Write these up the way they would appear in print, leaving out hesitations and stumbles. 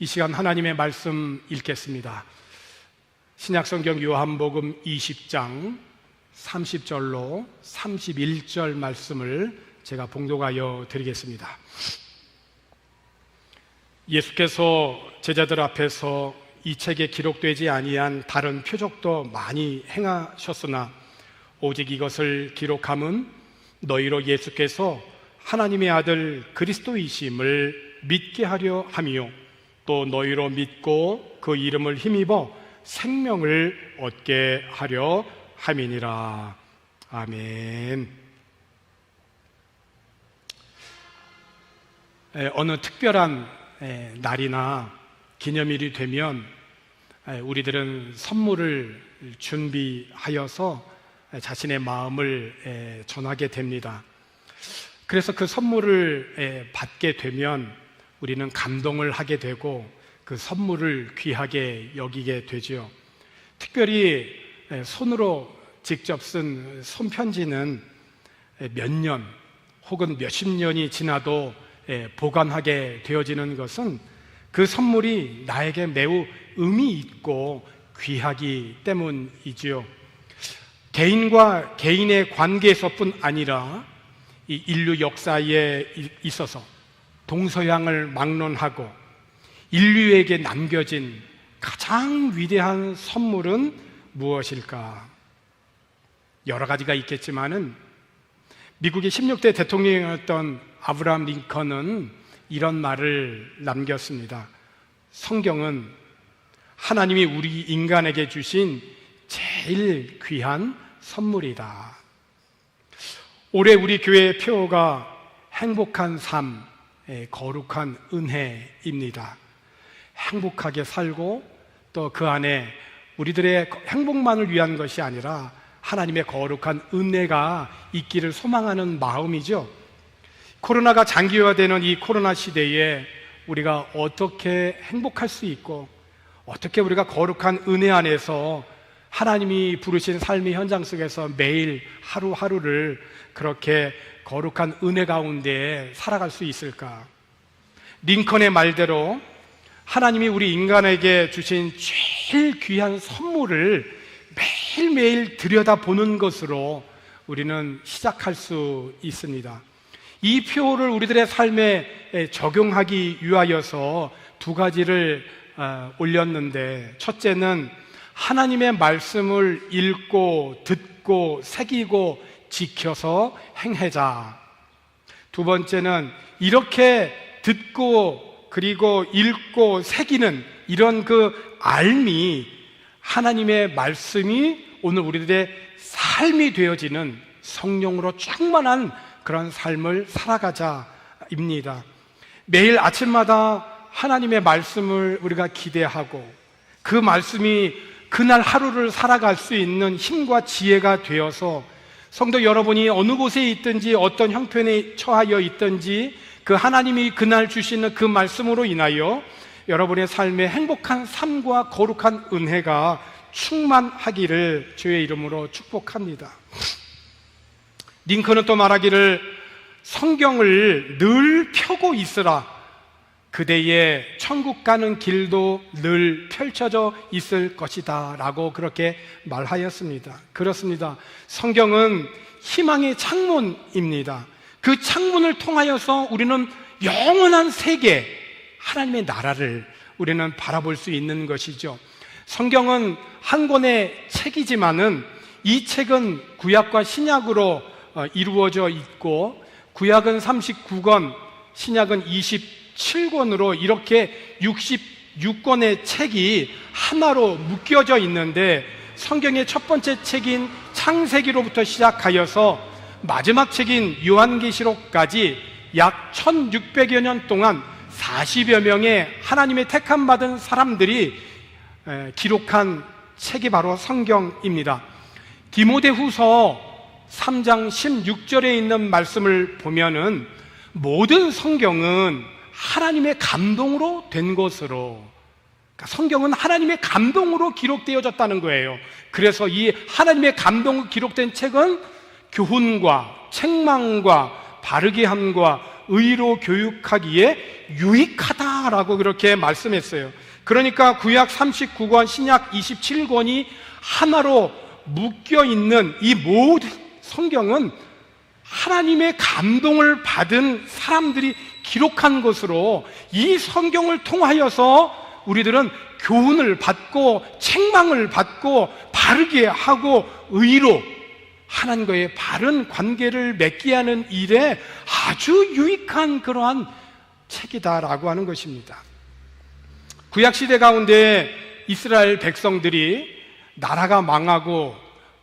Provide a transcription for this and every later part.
이 시간 하나님의 말씀 읽겠습니다. 신약성경 요한복음 20장 30절로 31절 말씀을 제가 봉독하여 드리겠습니다. 예수께서 제자들 앞에서 이 책에 기록되지 아니한 다른 표적도 많이 행하셨으나 오직 이것을 기록함은 너희로 예수께서 하나님의 아들 그리스도이심을 믿게 하려 함이요 또 너희로 믿고 그 이름을 힘입어 생명을 얻게 하려 함이니라. 아멘. 어느 특별한 날이나 기념일이 되면 우리들은 선물을 준비하여서 자신의 마음을 전하게 됩니다. 그래서 그 선물을 받게 되면 우리는 감동을 하게 되고 그 선물을 귀하게 여기게 되죠. 특별히 손으로 직접 쓴 손편지는 몇 년 혹은 몇십 년이 지나도 보관하게 되어지는 것은 그 선물이 나에게 매우 의미 있고 귀하기 때문이지요. 개인과 개인의 관계에서뿐 아니라 이 인류 역사에 있어서 동서양을 막론하고 인류에게 남겨진 가장 위대한 선물은 무엇일까? 여러 가지가 있겠지만은 미국의 16대 대통령이었던 아브라함 링컨은 이런 말을 남겼습니다. 성경은 하나님이 우리 인간에게 주신 제일 귀한 선물이다. 올해 우리 교회의 표어가 행복한 삶, 거룩한 은혜입니다. 행복하게 살고 또 그 안에 우리들의 행복만을 위한 것이 아니라 하나님의 거룩한 은혜가 있기를 소망하는 마음이죠. 코로나가 장기화되는 이 코로나 시대에 우리가 어떻게 행복할 수 있고 어떻게 우리가 거룩한 은혜 안에서 하나님이 부르신 삶의 현장 속에서 매일 하루하루를 그렇게 거룩한 은혜 가운데 살아갈 수 있을까? 링컨의 말대로 하나님이 우리 인간에게 주신 제일 귀한 선물을 매일매일 들여다보는 것으로 우리는 시작할 수 있습니다. 이 표를 우리들의 삶에 적용하기 위하여서 두 가지를 올렸는데, 첫째는 하나님의 말씀을 읽고 듣고 새기고 지켜서 행하자. 두 번째는 이렇게 듣고 그리고 읽고 새기는 이런 그 알미, 하나님의 말씀이 오늘 우리들의 삶이 되어지는 성령으로 충만한 그런 삶을 살아가자입니다. 매일 아침마다 하나님의 말씀을 우리가 기대하고 그 말씀이 그날 하루를 살아갈 수 있는 힘과 지혜가 되어서 성도 여러분이 어느 곳에 있든지 어떤 형편에 처하여 있든지 그 하나님이 그날 주시는 그 말씀으로 인하여 여러분의 삶에 행복한 삶과 거룩한 은혜가 충만하기를 주의 이름으로 축복합니다. 링컨은 또 말하기를 성경을 늘 펴고 있으라. 그대의 천국 가는 길도 늘 펼쳐져 있을 것이다 라고 그렇게 말하였습니다. 그렇습니다. 성경은 희망의 창문입니다. 그 창문을 통하여서 우리는 영원한 세계, 하나님의 나라를 우리는 바라볼 수 있는 것이죠. 성경은 한 권의 책이지만은 이 책은 구약과 신약으로 이루어져 있고, 구약은 39권, 신약은 27권으로 이렇게 66권의 책이 하나로 묶여져 있는데, 성경의 첫 번째 책인 창세기로부터 시작하여서 마지막 책인 요한계시록까지 약 1600여 년 동안 40여 명의 하나님의 택함 받은 사람들이 기록한 책이 바로 성경입니다. 디모데후서 3장 16절에 있는 말씀을 보면은 모든 성경은 하나님의 감동으로 된 것으로, 그러니까 성경은 하나님의 감동으로 기록되어졌다는 거예요. 그래서 이 하나님의 감동으로 기록된 책은 교훈과 책망과 바르게 함과 의로 교육하기에 유익하다라고 그렇게 말씀했어요. 그러니까 구약 39권, 신약 27권이 하나로 묶여 있는 이 모든 성경은 하나님의 감동을 받은 사람들이 기록한 것으로 이 성경을 통하여서 우리들은 교훈을 받고 책망을 받고 바르게 하고 의로 하나님과의 바른 관계를 맺게 하는 일에 아주 유익한 그러한 책이다라고 하는 것입니다. 구약시대 가운데 이스라엘 백성들이 나라가 망하고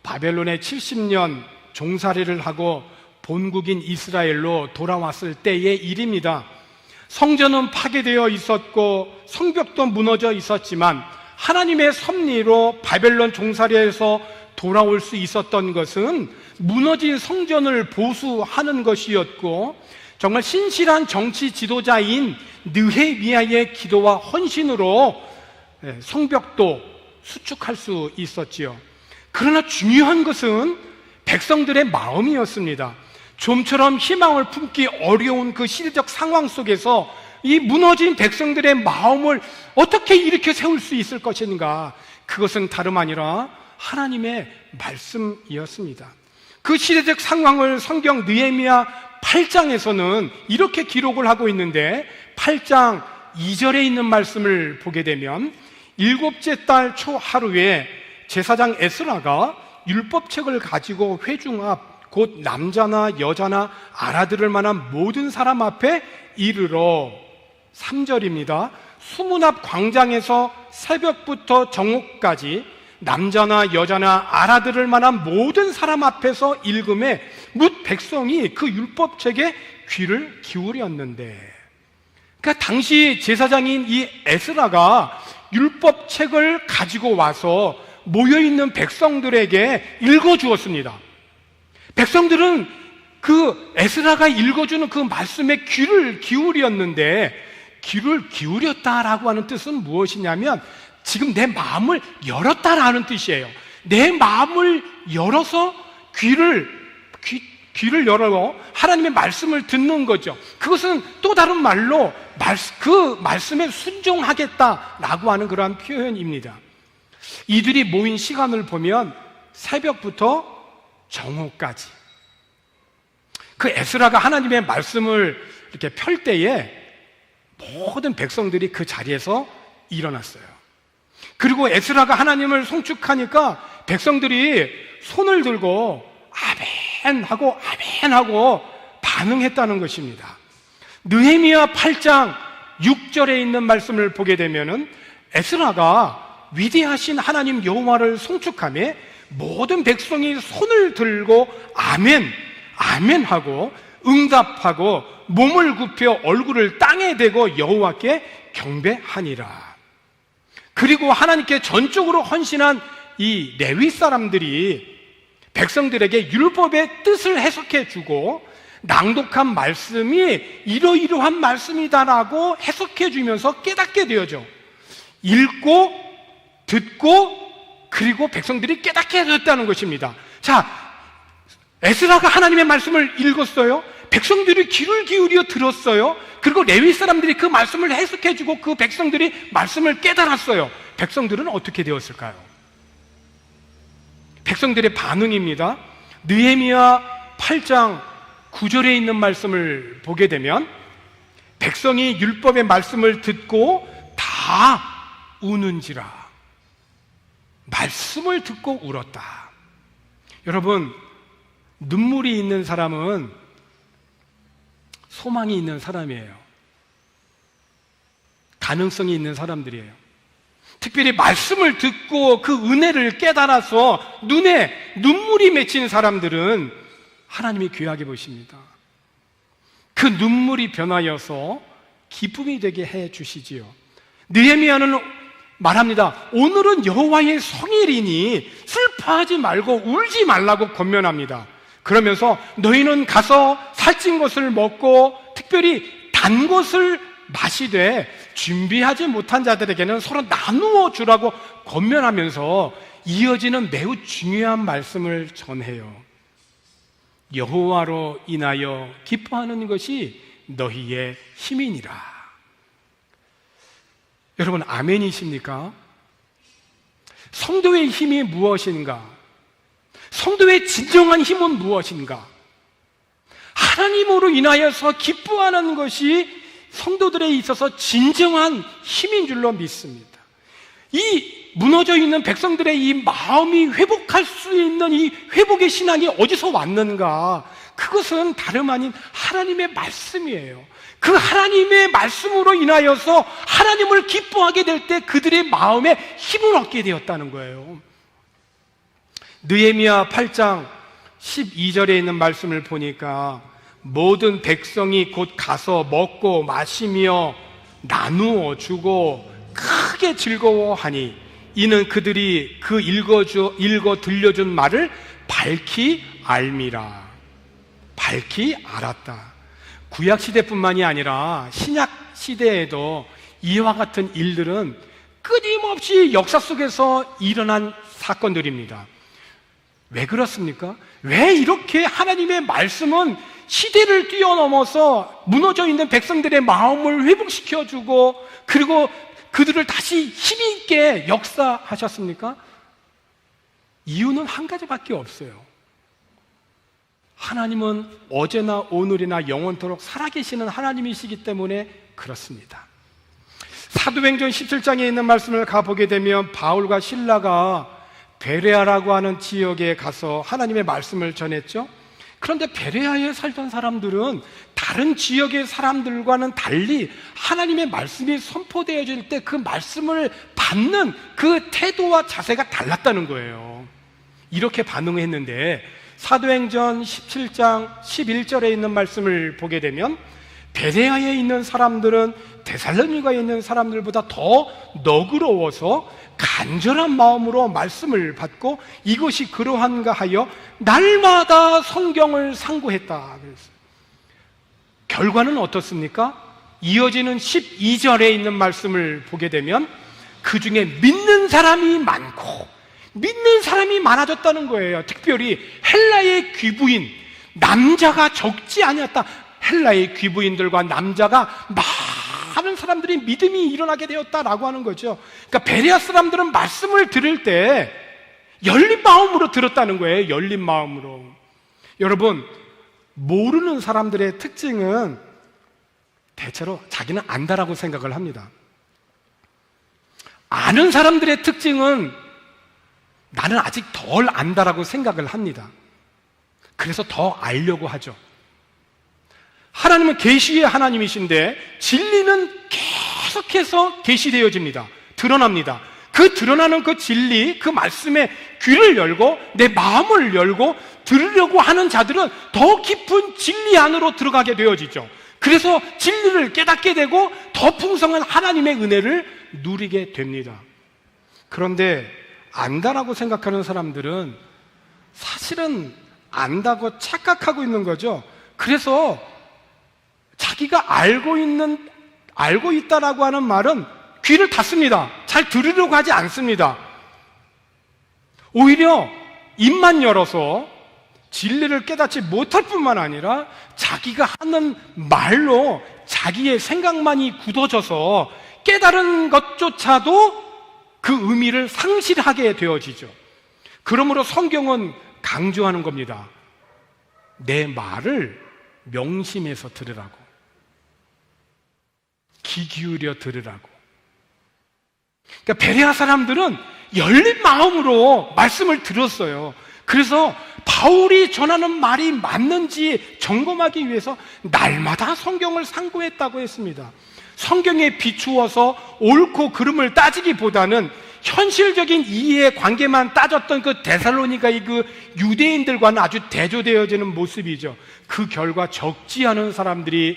바벨론에 70년 종살이를 하고 본국인 이스라엘로 돌아왔을 때의 일입니다. 성전은 파괴되어 있었고 성벽도 무너져 있었지만 하나님의 섭리로 바벨론 종살이에서 돌아올 수 있었던 것은 무너진 성전을 보수하는 것이었고 정말 신실한 정치 지도자인 느헤미야의 기도와 헌신으로 성벽도 수축할 수 있었지요. 그러나 중요한 것은 백성들의 마음이었습니다. 좀처럼 희망을 품기 어려운 그 시대적 상황 속에서 이 무너진 백성들의 마음을 어떻게 일으켜 세울 수 있을 것인가? 그것은 다름 아니라 하나님의 말씀이었습니다. 그 시대적 상황을 성경 느헤미야 8장에서는 이렇게 기록을 하고 있는데 8장 2절에 있는 말씀을 보게 되면 일곱째 달 초 하루에 제사장 에스라가 율법책을 가지고 회중 앞 곧 남자나 여자나 알아들을 만한 모든 사람 앞에 이르러 3절입니다. 수문 앞 광장에서 새벽부터 정오까지 남자나 여자나 알아들을 만한 모든 사람 앞에서 읽음에 뭇 백성이 그 율법책에 귀를 기울였는데, 그러니까 당시 제사장인 이 에스라가 율법책을 가지고 와서 모여있는 백성들에게 읽어주었습니다. 백성들은 그 에스라가 읽어주는 그 말씀에 귀를 기울였는데, 귀를 기울였다라고 하는 뜻은 무엇이냐면 지금 내 마음을 열었다라는 뜻이에요. 내 마음을 열어서 귀를 열어 하나님의 말씀을 듣는 거죠. 그것은 또 다른 말로 그 말씀에 순종하겠다라고 하는 그러한 표현입니다. 이들이 모인 시간을 보면 새벽부터 정오까지 그 에스라가 하나님의 말씀을 이렇게 펼 때에 모든 백성들이 그 자리에서 일어났어요. 그리고 에스라가 하나님을 송축하니까 백성들이 손을 들고 아멘 하고 반응했다는 것입니다. 느헤미야 8장 6절에 있는 말씀을 보게 되면은 에스라가 위대하신 하나님 여호와를 송축하며 모든 백성이 손을 들고 아멘 하고 응답하고 몸을 굽혀 얼굴을 땅에 대고 여호와께 경배하니라. 그리고 하나님께 전적으로 헌신한 이 레위 사람들이 백성들에게 율법의 뜻을 해석해 주고 낭독한 말씀이 이러이러한 말씀이다라고 해석해 주면서 깨닫게 되어져. 읽고 듣고 그리고 백성들이 깨닫게 되었다는 것입니다. 자, 에스라가 하나님의 말씀을 읽었어요. 백성들이 귀를 기울여 들었어요. 그리고 레위 사람들이 그 말씀을 해석해 주고 그 백성들이 말씀을 깨달았어요. 백성들은 어떻게 되었을까요? 백성들의 반응입니다. 느헤미야 8장 9절에 있는 말씀을 보게 되면 백성이 율법의 말씀을 듣고 다 우는지라. 말씀을 듣고 울었다. 여러분, 눈물이 있는 사람은 소망이 있는 사람이에요. 가능성이 있는 사람들이에요. 특별히 말씀을 듣고 그 은혜를 깨달아서 눈에 눈물이 맺힌 사람들은 하나님이 귀하게 보십니다. 그 눈물이 변하여서 기쁨이 되게 해 주시지요. 느헤미야는 말합니다. 오늘은 여호와의 성일이니 슬퍼하지 말고 울지 말라고 권면합니다. 그러면서 너희는 가서 살찐 것을 먹고 특별히 단 것을 마시되 준비하지 못한 자들에게는 서로 나누어 주라고 권면하면서 이어지는 매우 중요한 말씀을 전해요. 여호와로 인하여 기뻐하는 것이 너희의 힘이니라. 여러분, 아멘이십니까? 성도의 힘이 무엇인가? 성도의 진정한 힘은 무엇인가? 하나님으로 인하여서 기뻐하는 것이 성도들에 있어서 진정한 힘인 줄로 믿습니다. 이 무너져 있는 백성들의 이 마음이 회복할 수 있는 이 회복의 신앙이 어디서 왔는가? 그것은 다름 아닌 하나님의 말씀이에요. 그 하나님의 말씀으로 인하여서 하나님을 기뻐하게 될 때 그들의 마음에 힘을 얻게 되었다는 거예요. 느헤미야 8장 12절에 있는 말씀을 보니까 모든 백성이 곧 가서 먹고 마시며 나누어 주고 크게 즐거워하니 이는 그들이 그 읽어 들려준 말을 밝히 알미라. 밝히 알았다. 구약시대뿐만이 아니라 신약시대에도 이와 같은 일들은 끊임없이 역사 속에서 일어난 사건들입니다. 왜 그렇습니까? 왜 이렇게 하나님의 말씀은 시대를 뛰어넘어서 무너져 있는 백성들의 마음을 회복시켜주고 그리고 그들을 다시 힘있게 역사하셨습니까? 이유는 한 가지밖에 없어요. 하나님은 어제나 오늘이나 영원토록 살아계시는 하나님이시기 때문에 그렇습니다. 사도행전 17장에 있는 말씀을 가보게 되면 바울과 실라가 베레아라고 하는 지역에 가서 하나님의 말씀을 전했죠. 그런데 베레아에 살던 사람들은 다른 지역의 사람들과는 달리 하나님의 말씀이 선포되어질 때 그 말씀을 받는 그 태도와 자세가 달랐다는 거예요. 이렇게 반응했는데 사도행전 17장 11절에 있는 말씀을 보게 되면 베레아에 있는 사람들은 데살로니가에 있는 사람들보다 더 너그러워서 간절한 마음으로 말씀을 받고 이것이 그러한가 하여 날마다 성경을 상고했다. 결과는 어떻습니까? 이어지는 12절에 있는 말씀을 보게 되면 그 중에 믿는 사람이 많고 믿는 사람이 많아졌다는 거예요. 특별히 헬라의 귀부인 남자가 적지 아니었다. 헬라의 귀부인들과 남자가 많은 사람들이 믿음이 일어나게 되었다라고 하는 거죠. 그러니까 베레아 사람들은 말씀을 들을 때 열린 마음으로 들었다는 거예요. 열린 마음으로. 여러분, 모르는 사람들의 특징은 대체로 자기는 안다라고 생각을 합니다. 아는 사람들의 특징은 나는 아직 덜 안다라고 생각을 합니다. 그래서 더 알려고 하죠. 하나님은 계시의 하나님이신데 진리는 계속해서 계시되어집니다. 드러납니다. 그 드러나는 그 진리, 그 말씀에 귀를 열고 내 마음을 열고 들으려고 하는 자들은 더 깊은 진리 안으로 들어가게 되어지죠. 그래서 진리를 깨닫게 되고 더 풍성한 하나님의 은혜를 누리게 됩니다. 그런데 안다라고 생각하는 사람들은 사실은 안다고 착각하고 있는 거죠. 그래서 자기가 알고 있다라고 하는 말은 귀를 닫습니다. 잘 들으려고 하지 않습니다. 오히려 입만 열어서 진리를 깨닫지 못할 뿐만 아니라 자기가 하는 말로 자기의 생각만이 굳어져서 깨달은 것조차도 그 의미를 상실하게 되어지죠. 그러므로 성경은 강조하는 겁니다. 내 말을 명심해서 들으라고. 귀 기울여 들으라고. 그러니까 베레아 사람들은 열린 마음으로 말씀을 들었어요. 그래서 바울이 전하는 말이 맞는지 점검하기 위해서 날마다 성경을 상고했다고 했습니다. 성경에 비추어서 옳고 그름을 따지기보다는 현실적인 이해의 관계만 따졌던 그 데살로니가의 그 유대인들과는 아주 대조되어지는 모습이죠. 그 결과 적지 않은 사람들이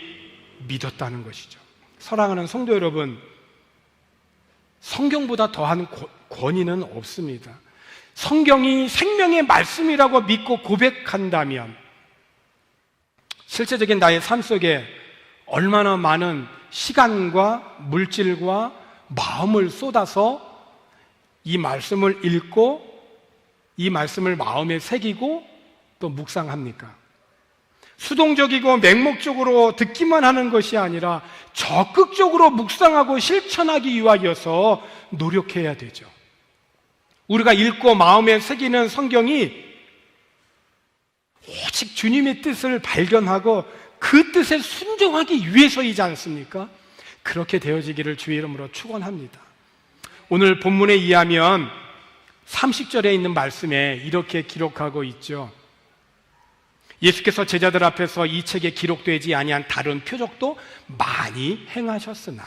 믿었다는 것이죠. 사랑하는 성도 여러분, 성경보다 더한 권위는 없습니다. 성경이 생명의 말씀이라고 믿고 고백한다면 실제적인 나의 삶 속에 얼마나 많은 시간과 물질과 마음을 쏟아서 이 말씀을 읽고 이 말씀을 마음에 새기고 또 묵상합니까? 수동적이고 맹목적으로 듣기만 하는 것이 아니라 적극적으로 묵상하고 실천하기 위하여서 노력해야 되죠. 우리가 읽고 마음에 새기는 성경이 오직 주님의 뜻을 발견하고 그 뜻에 순종하기 위해서이지 않습니까? 그렇게 되어지기를 주의 이름으로 축원합니다. 오늘 본문에 의하면 30절에 있는 말씀에 이렇게 기록하고 있죠. 예수께서 제자들 앞에서 이 책에 기록되지 아니한 다른 표적도 많이 행하셨으나,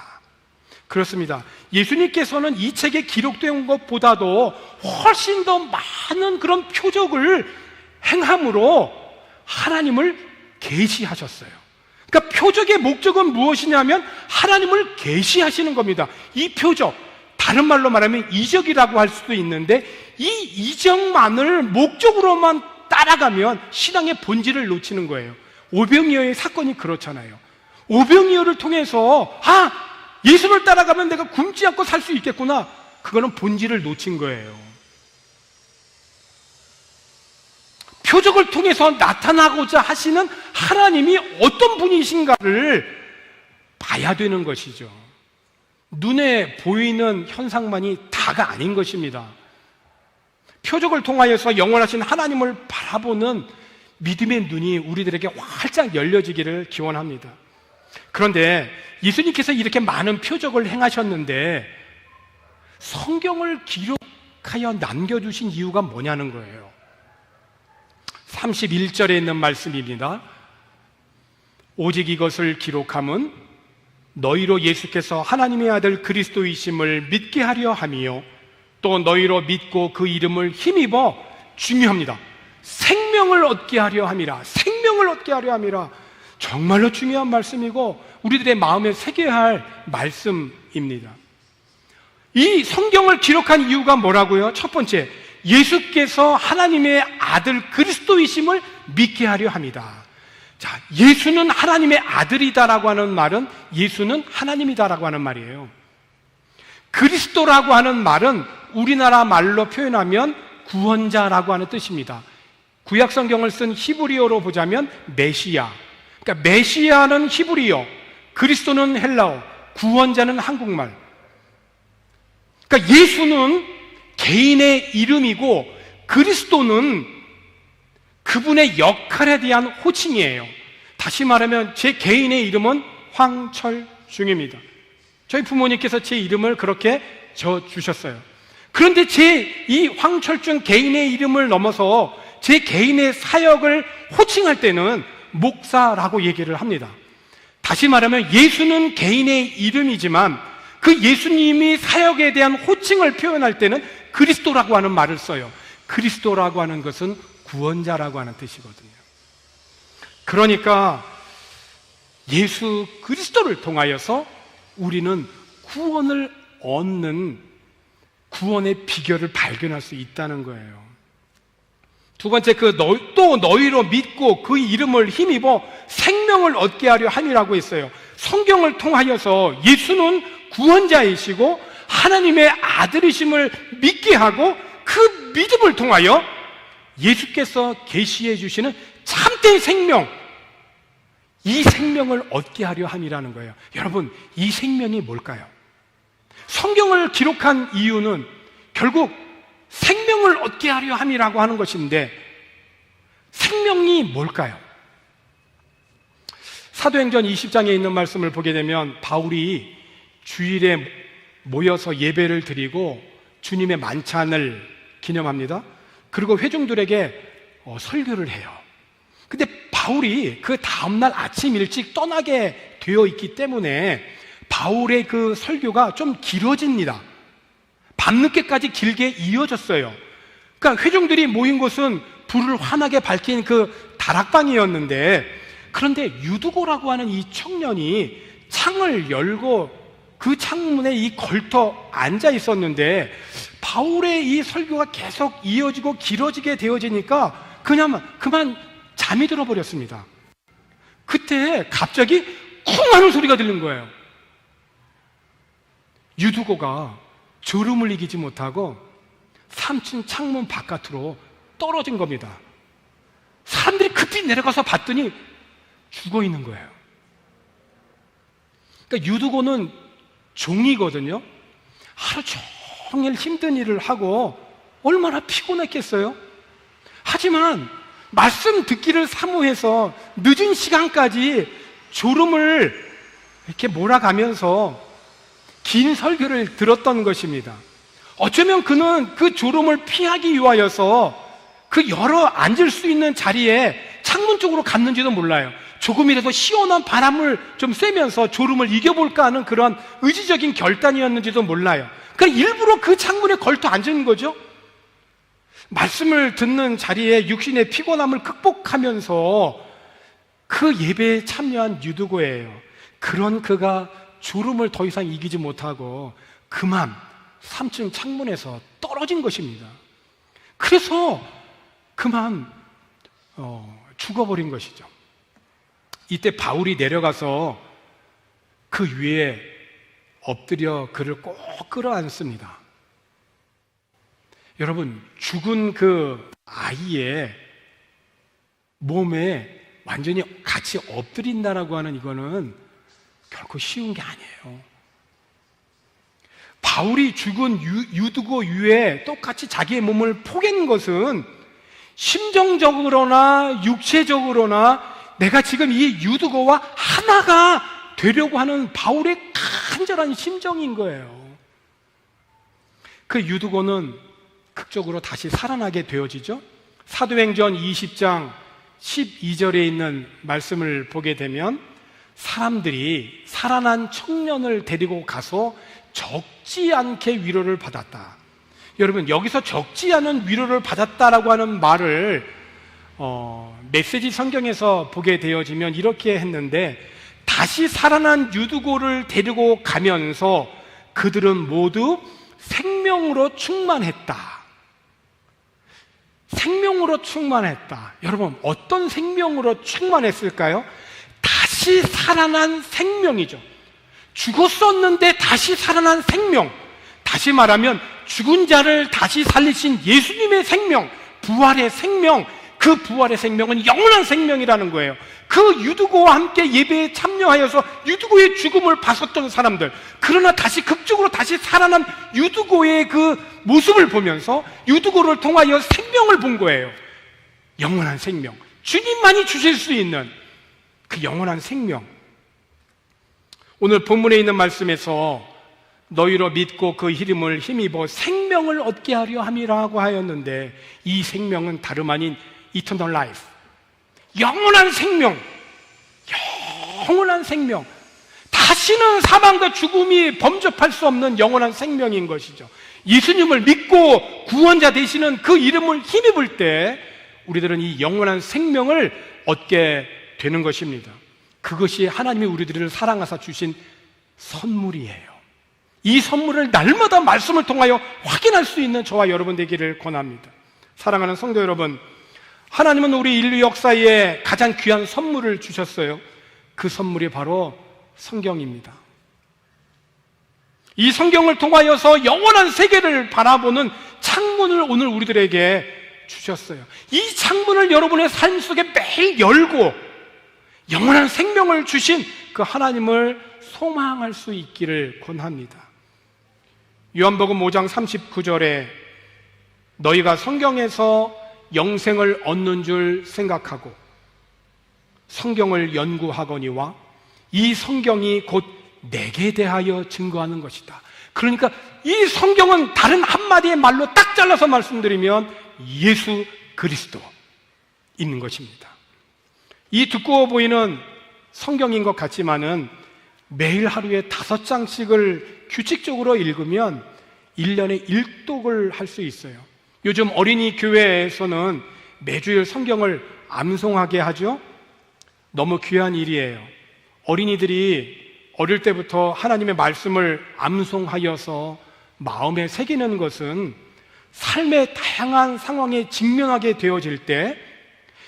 그렇습니다. 예수님께서는 이 책에 기록된 것보다도 훨씬 더 많은 그런 표적을 행함으로 하나님을 계시하셨어요. 그러니까 표적의 목적은 무엇이냐면 하나님을 계시하시는 겁니다. 이 표적, 다른 말로 말하면 이적이라고 할 수도 있는데, 이 이적만을 목적으로만 따라가면 신앙의 본질을 놓치는 거예요. 오병이어의 사건이 그렇잖아요. 오병이어를 통해서 예수를 따라가면 내가 굶지 않고 살 수 있겠구나, 그거는 본질을 놓친 거예요. 표적을 통해서 나타나고자 하시는 하나님이 어떤 분이신가를 봐야 되는 것이죠. 눈에 보이는 현상만이 다가 아닌 것입니다. 표적을 통하여서 영원하신 하나님을 바라보는 믿음의 눈이 우리들에게 활짝 열려지기를 기원합니다. 그런데 예수님께서 이렇게 많은 표적을 행하셨는데 성경을 기록하여 남겨주신 이유가 뭐냐는 거예요. 31절에 있는 말씀입니다. 오직 이것을 기록함은 너희로 예수께서 하나님의 아들 그리스도이심을 믿게 하려 함이요 또 너희로 믿고 그 이름을 힘입어, 중요합니다, 생명을 얻게 하려 함이라. 생명을 얻게 하려 함이라. 정말로 중요한 말씀이고 우리들의 마음에 새겨야 할 말씀입니다. 이 성경을 기록한 이유가 뭐라고요? 첫 번째, 예수께서 하나님의 아들 그리스도이심을 믿게 하려 합니다. 자, 예수는 하나님의 아들이다라고 하는 말은 예수는 하나님이다라고 하는 말이에요. 그리스도라고 하는 말은 우리나라 말로 표현하면 구원자라고 하는 뜻입니다. 구약 성경을 쓴 히브리어로 보자면 메시아. 그러니까 메시아는 히브리어, 그리스도는 헬라어, 구원자는 한국말. 그러니까 예수는 개인의 이름이고 그리스도는 그분의 역할에 대한 호칭이에요. 다시 말하면 제 개인의 이름은 황철중입니다. 저희 부모님께서 제 이름을 그렇게 지어주셨어요. 그런데 제 이 황철중 개인의 이름을 넘어서 제 개인의 사역을 호칭할 때는 목사라고 얘기를 합니다. 다시 말하면 예수는 개인의 이름이지만 그 예수님이 사역에 대한 호칭을 표현할 때는 그리스도라고 하는 말을 써요. 그리스도라고 하는 것은 구원자라고 하는 뜻이거든요. 그러니까 예수 그리스도를 통하여서 우리는 구원을 얻는 구원의 비결을 발견할 수 있다는 거예요. 두 번째, 또 너희로 믿고 그 이름을 힘입어 생명을 얻게 하려 함이라고 했어요. 성경을 통하여서 예수는 구원자이시고 하나님의 아들이심을 믿게 하고 그 믿음을 통하여 예수께서 계시해 주시는 참된 생명, 이 생명을 얻게 하려 함이라는 거예요. 여러분, 이 생명이 뭘까요? 성경을 기록한 이유는 결국 생명을 얻게 하려 함이라고 하는 것인데 생명이 뭘까요? 사도행전 20장에 있는 말씀을 보게 되면 바울이 주일에 모여서 예배를 드리고 주님의 만찬을 기념합니다. 그리고 회중들에게 설교를 해요. 근데 바울이 그 다음날 아침 일찍 떠나게 되어 있기 때문에 바울의 그 설교가 좀 길어집니다. 밤늦게까지 길게 이어졌어요. 그러니까 회중들이 모인 곳은 불을 환하게 밝힌 그 다락방이었는데, 그런데 유두고라고 하는 이 청년이 창을 열고 그 창문에 이 걸터 앉아 있었는데 바울의 이 설교가 계속 이어지고 길어지게 되어지니까 그만 잠이 들어버렸습니다. 그때 갑자기 쿵 하는 소리가 들린 거예요. 유두고가 졸음을 이기지 못하고 3층 창문 바깥으로 떨어진 겁니다. 사람들이 급히 내려가서 봤더니 죽어 있는 거예요. 그러니까 유두고는 종이거든요. 하루 종일 힘든 일을 하고 얼마나 피곤했겠어요? 하지만 말씀 듣기를 사모해서 늦은 시간까지 졸음을 이렇게 몰아가면서 긴 설교를 들었던 것입니다. 어쩌면 그는 그 졸음을 피하기 위하여서 그 여러 앉을 수 있는 자리에 창문 쪽으로 갔는지도 몰라요. 조금이라도 시원한 바람을 좀 쐬면서 졸음을 이겨볼까 하는 그런 의지적인 결단이었는지도 몰라요. 그러니까 일부러 그 창문에 걸터 앉은 거죠. 말씀을 듣는 자리에 육신의 피곤함을 극복하면서 그 예배에 참여한 유두고예요. 그런 그가 졸음을 더 이상 이기지 못하고 그만 3층 창문에서 떨어진 것입니다. 그래서 그만 죽어버린 것이죠. 이때 바울이 내려가서 그 위에 엎드려 그를 꼭 끌어안습니다. 여러분, 죽은 그 아이의 몸에 완전히 같이 엎드린다라고 하는 이거는 결코 쉬운 게 아니에요. 바울이 죽은 유두고 위에 똑같이 자기의 몸을 포갠 것은 심정적으로나 육체적으로나 내가 지금 이 유두고와 하나가 되려고 하는 바울의 간절한 심정인 거예요. 그 유두고는 극적으로 다시 살아나게 되어지죠. 사도행전 20장 12절에 있는 말씀을 보게 되면 사람들이 살아난 청년을 데리고 가서 적지 않게 위로를 받았다. 여러분, 여기서 적지 않은 위로를 받았다라고 하는 말을 메시지 성경에서 보게 되어지면 이렇게 했는데, 다시 살아난 유두고를 데리고 가면서 그들은 모두 생명으로 충만했다. 생명으로 충만했다. 여러분, 어떤 생명으로 충만했을까요? 다시 살아난 생명이죠. 죽었었는데 다시 살아난 생명. 다시 말하면 죽은 자를 다시 살리신 예수님의 생명, 부활의 생명, 그 부활의 생명은 영원한 생명이라는 거예요. 그 유두고와 함께 예배에 참여하여서 유두고의 죽음을 봤었던 사람들, 그러나 다시 극적으로 다시 살아난 유두고의 그 모습을 보면서 유두고를 통하여 생명을 본 거예요. 영원한 생명, 주님만이 주실 수 있는 그 영원한 생명. 오늘 본문에 있는 말씀에서 너희로 믿고 그 이름을 힘입어 생명을 얻게 하려 함이라고 하였는데, 이 생명은 다름 아닌 Eternal Life, 영원한 생명, 영원한 생명, 다시는 사망과 죽음이 범접할 수 없는 영원한 생명인 것이죠. 예수님을 믿고 구원자 되시는 그 이름을 힘입을 때 우리들은 이 영원한 생명을 얻게 되는 것입니다. 그것이 하나님이 우리들을 사랑하사 주신 선물이에요. 이 선물을 날마다 말씀을 통하여 확인할 수 있는 저와 여러분 되기를 권합니다. 사랑하는 성도 여러분, 하나님은 우리 인류 역사에 가장 귀한 선물을 주셨어요. 그 선물이 바로 성경입니다. 이 성경을 통하여서 영원한 세계를 바라보는 창문을 오늘 우리들에게 주셨어요. 이 창문을 여러분의 삶 속에 매일 열고 영원한 생명을 주신 그 하나님을 소망할 수 있기를 권합니다. 요한복음 5장 39절에 너희가 성경에서 영생을 얻는 줄 생각하고 성경을 연구하거니와 이 성경이 곧 내게 대하여 증거하는 것이다. 그러니까 이 성경은 다른 한마디의 말로 딱 잘라서 말씀드리면 예수 그리스도 있는 것입니다. 이 두꺼워 보이는 성경인 것 같지만은 매일 하루에 5장씩을 규칙적으로 읽으면 1년에 1독을 할 수 있어요. 요즘 어린이 교회에서는 매주일 성경을 암송하게 하죠. 너무 귀한 일이에요. 어린이들이 어릴 때부터 하나님의 말씀을 암송하여서 마음에 새기는 것은 삶의 다양한 상황에 직면하게 되어질 때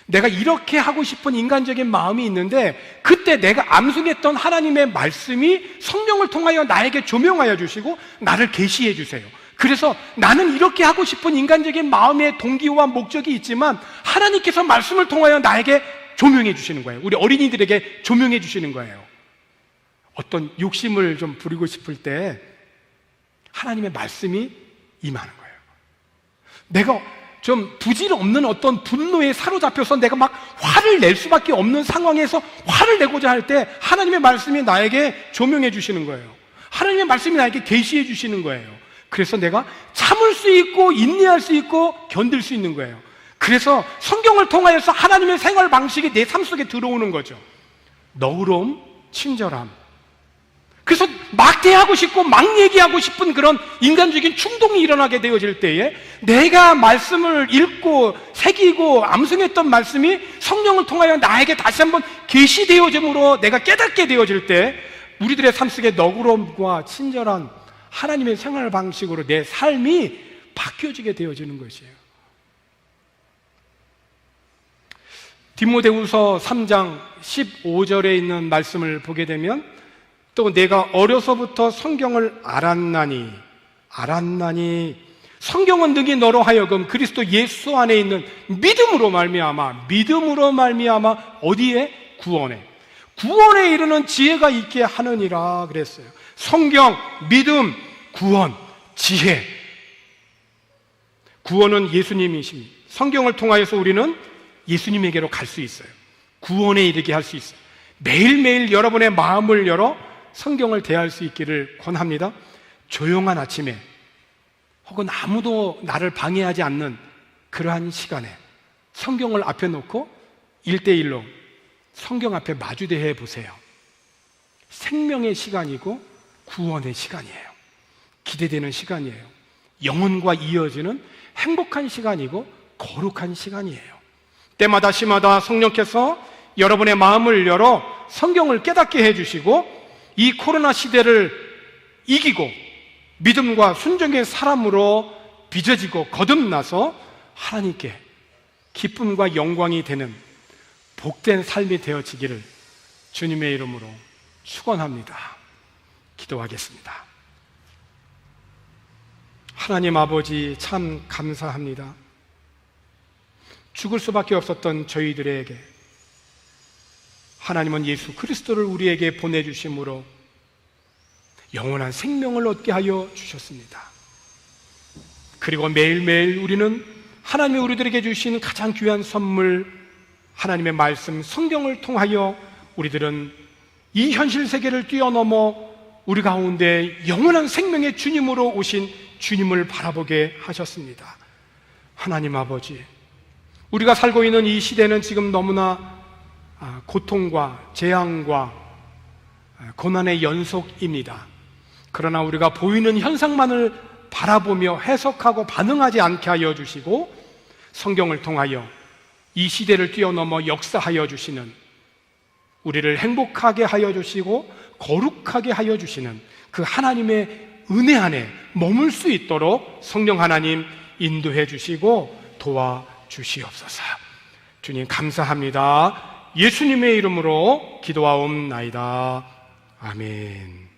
내가 이렇게 하고 싶은 인간적인 마음이 있는데, 그때 내가 암송했던 하나님의 말씀이 성령을 통하여 나에게 조명하여 주시고 나를 계시해 주세요. 그래서 나는 이렇게 하고 싶은 인간적인 마음의 동기와 목적이 있지만 하나님께서 말씀을 통하여 나에게 조명해 주시는 거예요. 우리 어린이들에게 조명해 주시는 거예요. 어떤 욕심을 좀 부리고 싶을 때 하나님의 말씀이 임하는 거예요. 내가 좀 부질없는 어떤 분노에 사로잡혀서 내가 막 화를 낼 수밖에 없는 상황에서 화를 내고자 할 때 하나님의 말씀이 나에게 조명해 주시는 거예요. 하나님의 말씀이 나에게 계시해 주시는 거예요. 그래서 내가 참을 수 있고 인내할 수 있고 견딜 수 있는 거예요. 그래서 성경을 통하여서 하나님의 생활 방식이 내 삶 속에 들어오는 거죠. 너그러움, 친절함. 그래서 막 대하고 싶고 막 얘기하고 싶은 그런 인간적인 충동이 일어나게 되어질 때에 내가 말씀을 읽고 새기고 암송했던 말씀이 성령을 통하여 나에게 다시 한번 계시되어짐으로 내가 깨닫게 되어질 때 우리들의 삶 속에 너그러움과 친절한 하나님의 생활 방식으로 내 삶이 바뀌어지게 되어지는 것이에요. 디모데후서 3장 15절에 있는 말씀을 보게 되면 또 내가 어려서부터 성경을 알았나니 성경은 능히 너로 하여금 그리스도 예수 안에 있는 믿음으로 말미암아 어디에? 구원에 이르는 지혜가 있게 하느니라 그랬어요. 성경, 믿음, 구원, 지혜. 구원은 예수님이십니다. 성경을 통하여서 우리는 예수님에게로 갈 수 있어요. 구원에 이르게 할 수 있어요. 매일매일 여러분의 마음을 열어 성경을 대할 수 있기를 권합니다. 조용한 아침에 혹은 아무도 나를 방해하지 않는 그러한 시간에 성경을 앞에 놓고 1대1로 성경 앞에 마주대해 보세요. 생명의 시간이고 구원의 시간이에요. 기대되는 시간이에요. 영혼과 이어지는 행복한 시간이고 거룩한 시간이에요. 때마다 시마다 성령께서 여러분의 마음을 열어 성경을 깨닫게 해주시고 이 코로나 시대를 이기고 믿음과 순종의 사람으로 빚어지고 거듭나서 하나님께 기쁨과 영광이 되는 복된 삶이 되어지기를 주님의 이름으로 축원합니다. 기도하겠습니다. 하나님 아버지 참 감사합니다. 죽을 수밖에 없었던 저희들에게 하나님은 예수 그리스도를 우리에게 보내주심으로 영원한 생명을 얻게 하여 주셨습니다. 그리고 매일매일 우리는 하나님이 우리들에게 주신 가장 귀한 선물 하나님의 말씀 성경을 통하여 우리들은 이 현실 세계를 뛰어넘어 우리 가운데 영원한 생명의 주님으로 오신 주님을 바라보게 하셨습니다. 하나님 아버지, 우리가 살고 있는 이 시대는 지금 너무나 고통과 재앙과 고난의 연속입니다. 그러나 우리가 보이는 현상만을 바라보며 해석하고 반응하지 않게 하여 주시고 성경을 통하여 이 시대를 뛰어넘어 역사하여 주시는, 우리를 행복하게 하여 주시고 거룩하게 하여 주시는 그 하나님의 은혜 안에 머물 수 있도록 성령 하나님 인도해 주시고 도와주시옵소서. 주님 감사합니다. 예수님의 이름으로 기도하옵나이다. 아멘.